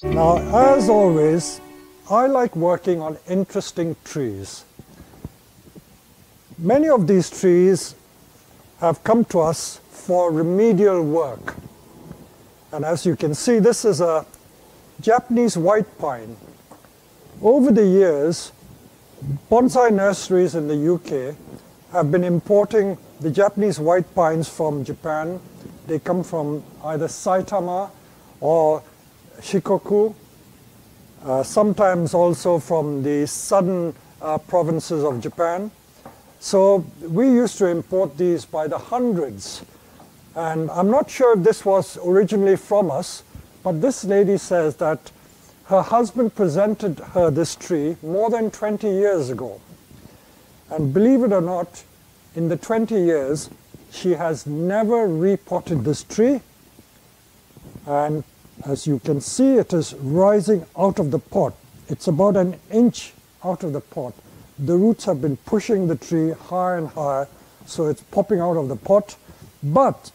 Now, as always, I like working on interesting trees. Many of these trees have come to us for remedial work. And as you can see, this is a Japanese white pine. Over the years, bonsai nurseries in the UK have been importing the Japanese white pines from Japan. They come from either Saitama or Shikoku, sometimes also from the southern provinces of Japan. So we used to import these by the hundreds. And I'm not sure if this was originally from us, but this lady says that her husband presented her this tree more than 20 years ago. And believe it or not, in the 20 years, she has never repotted this tree. And as you can see, it is rising out of the pot. It's about an inch out of the pot. The roots have been pushing the tree higher and higher, so it's popping out of the pot. But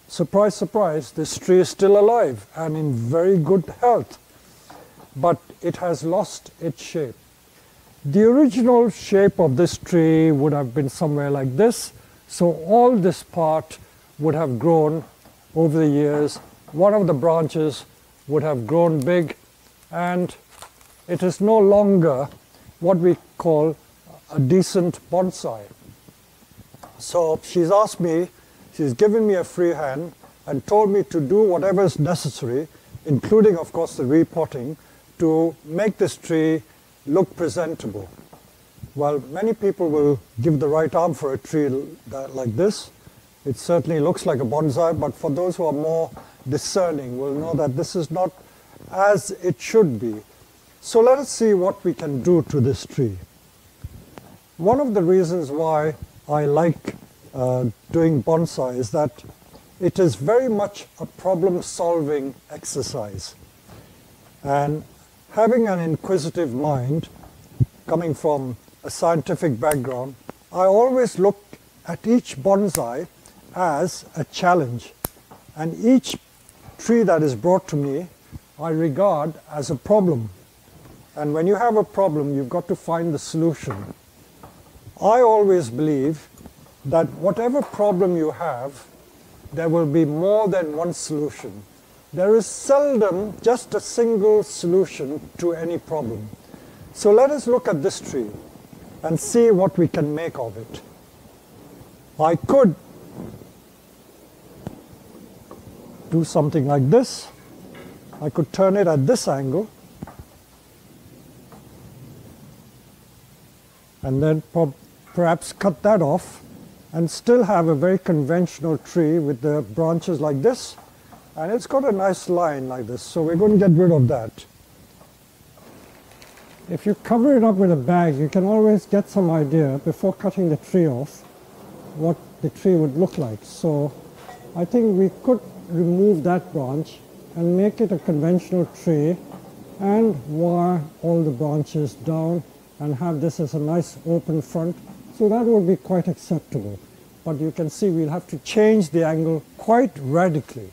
surprise, surprise, this tree is still alive and in very good health. But it has lost its shape. The original shape of this tree would have been somewhere like this. So all this part would have grown over the years. One of the branches would have grown big, and it is no longer what we call a decent bonsai. So she's asked me, she's given me a free hand and told me to do whatever is necessary, including, of course, the repotting, to make this tree look presentable. Well, many people will give the right arm for a tree like this. It certainly looks like a bonsai, but for those who are more discerning will know that this is not as it should be. So let us see what we can do to this tree. One of the reasons why I like doing bonsai is that it is very much a problem-solving exercise. And having an inquisitive mind, coming from a scientific background, I always look at each bonsai as a challenge. And each tree that is brought to me, I regard as a problem. And when you have a problem, you've got to find the solution. I always believe that whatever problem you have, there will be more than one solution. There is seldom just a single solution to any problem. So let us look at this tree and see what we can make of it. I could do something like this. I could turn it at this angle and then perhaps cut that off and still have a very conventional tree with the branches like this. And it's got a nice line like this, so we're going to get rid of that. If you cover it up with a bag, you can always get some idea before cutting the tree off what the tree would look like. So I think we could remove that branch and make it a conventional tree and wire all the branches down and have this as a nice open front. So that would be quite acceptable. But you can see we'll have to change the angle quite radically.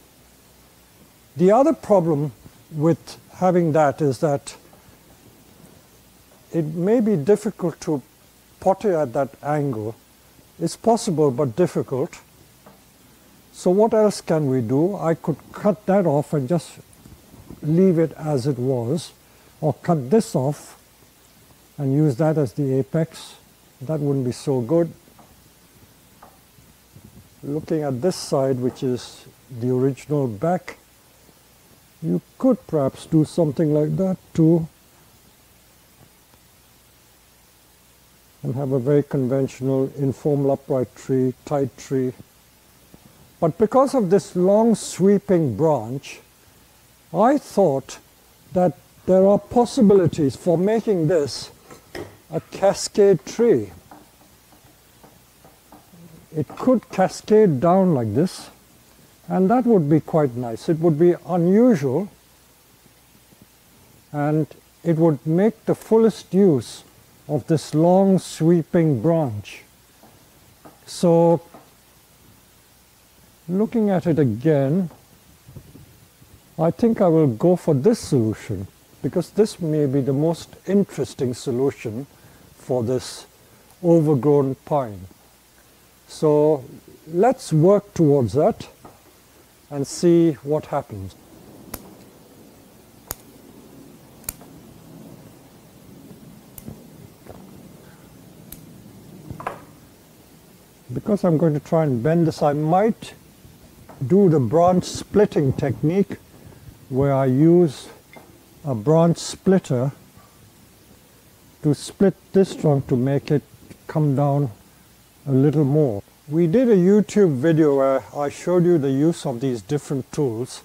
The other problem with having that is that it may be difficult to pot it at that angle. It's possible, but difficult. So what else can we do? I could cut that off and just leave it as it was, or cut this off and use that as the apex. That wouldn't be so good. Looking at this side, which is the original back, you could perhaps do something like that too, and have a very conventional informal upright tree, tight tree. But because of this long sweeping branch, I thought that there are possibilities for making this a cascade tree. It could cascade down like this, and that would be quite nice. It would be unusual, and it would make the fullest use of this long sweeping branch. So looking at it again, I think I will go for this solution because this may be the most interesting solution for this overgrown pine. So let's work towards that and see what happens. Because I'm going to try and bend this, I might do the branch splitting technique where I use a branch splitter to split this trunk to make it come down a little more. We did a YouTube video where I showed you the use of these different tools,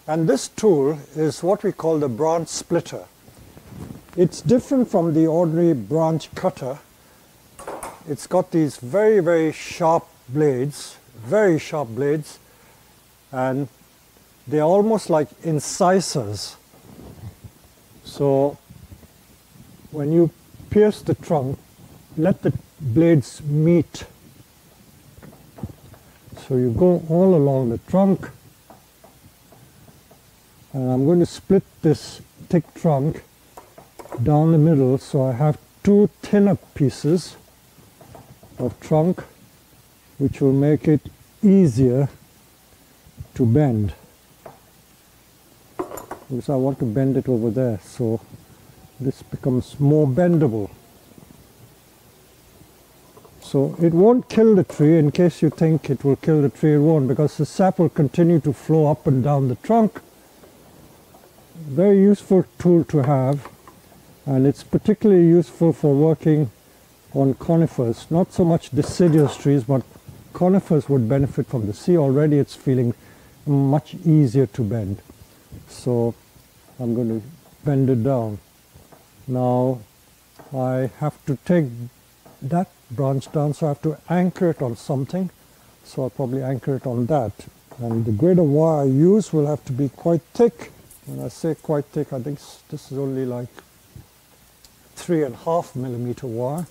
and this tool is what we call the branch splitter. It's different from the ordinary branch cutter. It's got these very, very sharp blades, and they're almost like incisors. So when you pierce the trunk, let the blades meet. So you go all along the trunk, and I'm going to split this thick trunk down the middle, so I have two thinner pieces of trunk which will make it easier to bend, because I want to bend it over there, so this becomes more bendable. So it won't kill the tree. In case you think it will kill the tree, it won't, because the sap will continue to flow up and down the trunk. Very useful tool to have, and it's particularly useful for working on conifers. Not so much deciduous trees, but conifers would benefit from this. See, already it's feeling much easier to bend. So I'm going to bend it down. Now I have to take that branch down, so I have to anchor it on something. So I'll probably anchor it on that. And the grade of wire I use will have to be quite thick. When I say quite thick, I think this is only like 3.5 millimeter wire.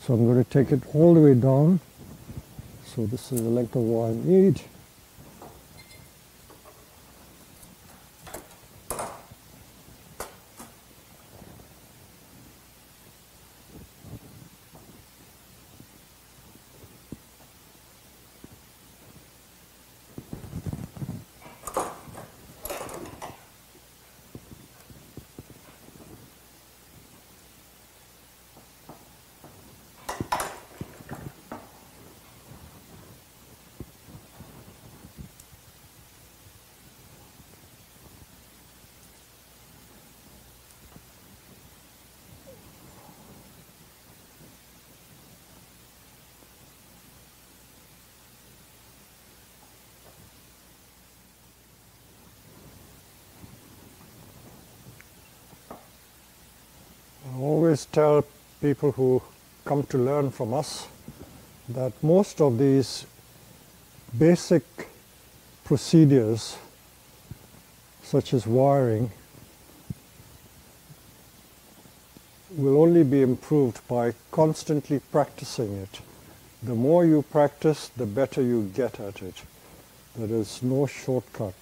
So I'm going to take it all the way down. So this is the length of wire I need. I always tell people who come to learn from us that most of these basic procedures, such as wiring, will only be improved by constantly practicing it. The more you practice, the better you get at it. There is no shortcut.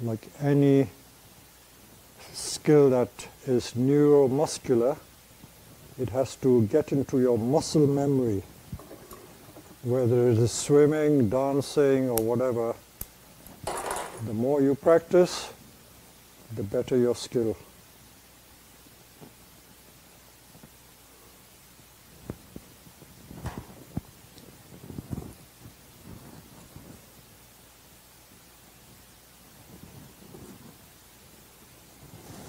Like any skill that is neuromuscular, it has to get into your muscle memory. Whether it is swimming, dancing, or whatever, the more you practice, the better your skill.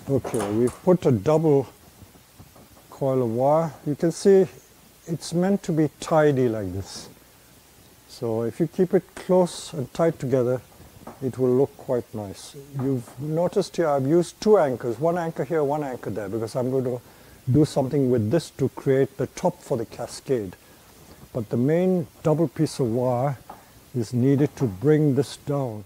Okay, we've put a double coil of wire. You can see it's meant to be tidy like this. So if you keep it close and tight together, it will look quite nice. You've noticed here I've used two anchors, one anchor here, one anchor there, because I'm going to do something with this to create the top for the cascade. But the main double piece of wire is needed to bring this down.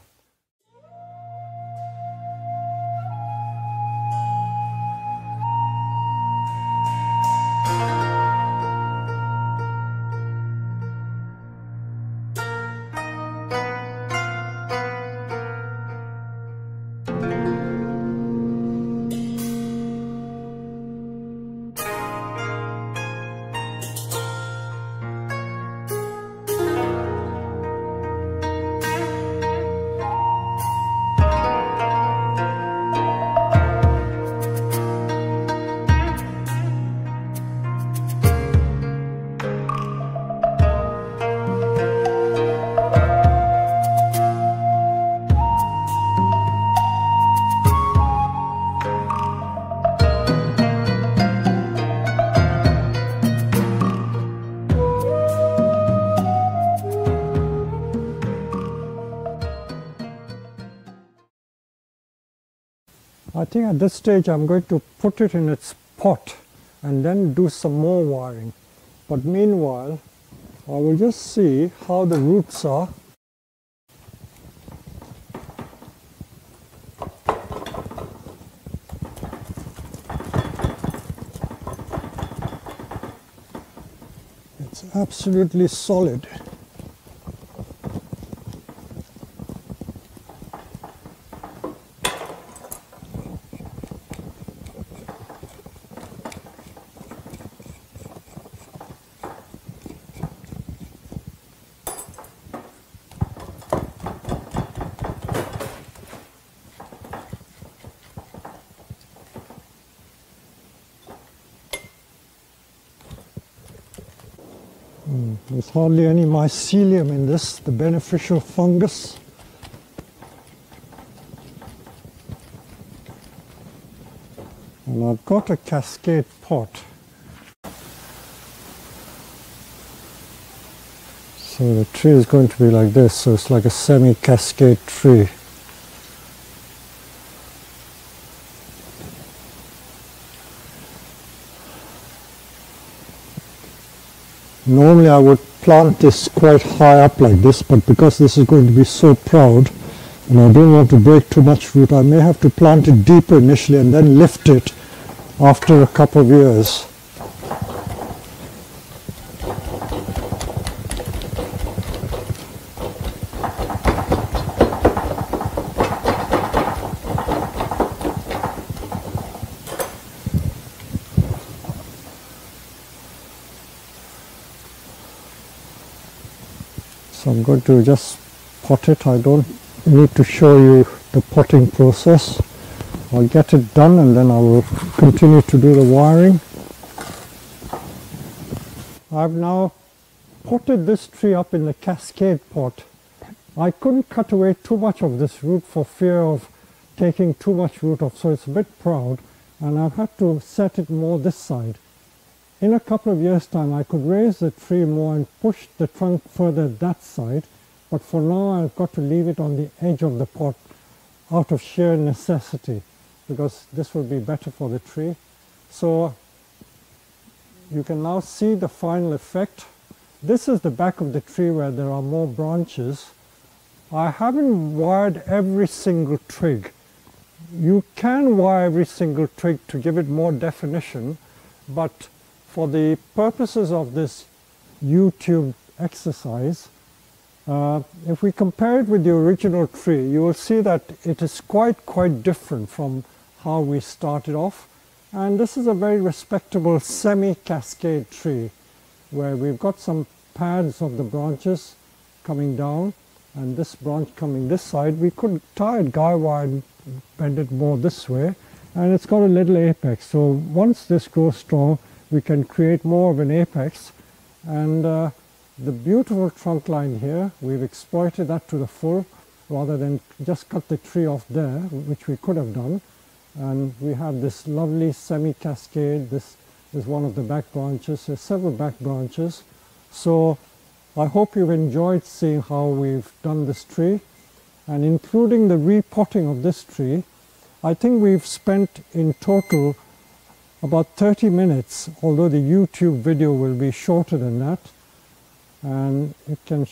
I think at this stage I'm going to put it in its pot and then do some more wiring. But meanwhile, I will just see how the roots are. It's absolutely solid. There's hardly any mycelium in this, the beneficial fungus. And I've got a cascade pot. So the tree is going to be like this, so it's like a semi-cascade tree. Normally I would plant this quite high up like this, but because this is going to be so proud and I don't want to break too much root, I may have to plant it deeper initially and then lift it after a couple of years. So I'm going to just pot it. I don't need to show you the potting process. I'll get it done and then I will continue to do the wiring. I've now potted this tree up in the cascade pot. I couldn't cut away too much of this root for fear of taking too much root off, so it's a bit proud, and I've had to set it more this side. In a couple of years' time I could raise the tree more and push the trunk further that side, but for now I've got to leave it on the edge of the pot out of sheer necessity, because this will be better for the tree. So you can now see the final effect. This is the back of the tree where there are more branches. I haven't wired every single twig. You can wire every single twig to give it more definition, but for the purposes of this YouTube exercise, if we compare it with the original tree, you will see that it is quite different from how we started off. And this is a very respectable semi-cascade tree where we've got some pads of the branches coming down and this branch coming this side. We could tie it guy wire and bend it more this way, and it's got a little apex. So once this grows strong, we can create more of an apex, and the beautiful trunk line here, we've exploited that to the full rather than just cut the tree off there, which we could have done. And we have this lovely semi-cascade. This is one of the back branches. There's several back branches. So I hope you've enjoyed seeing how we've done this tree, and including the repotting of this tree. I think we've spent in total about 30 minutes, although the YouTube video will be shorter than that, and it can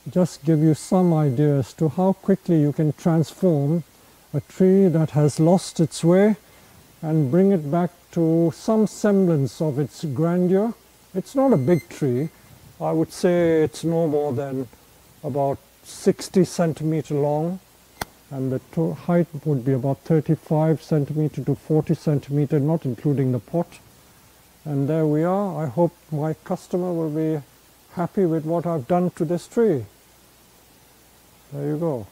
just give you some idea as to how quickly you can transform a tree that has lost its way and bring it back to some semblance of its grandeur. It's not a big tree. I would say it's no more than about 60 centimeter long, and the height would be about 35 centimeter to 40 centimeter, not including the pot. And there we are. I hope my customer will be happy with what I've done to this tree. There you go.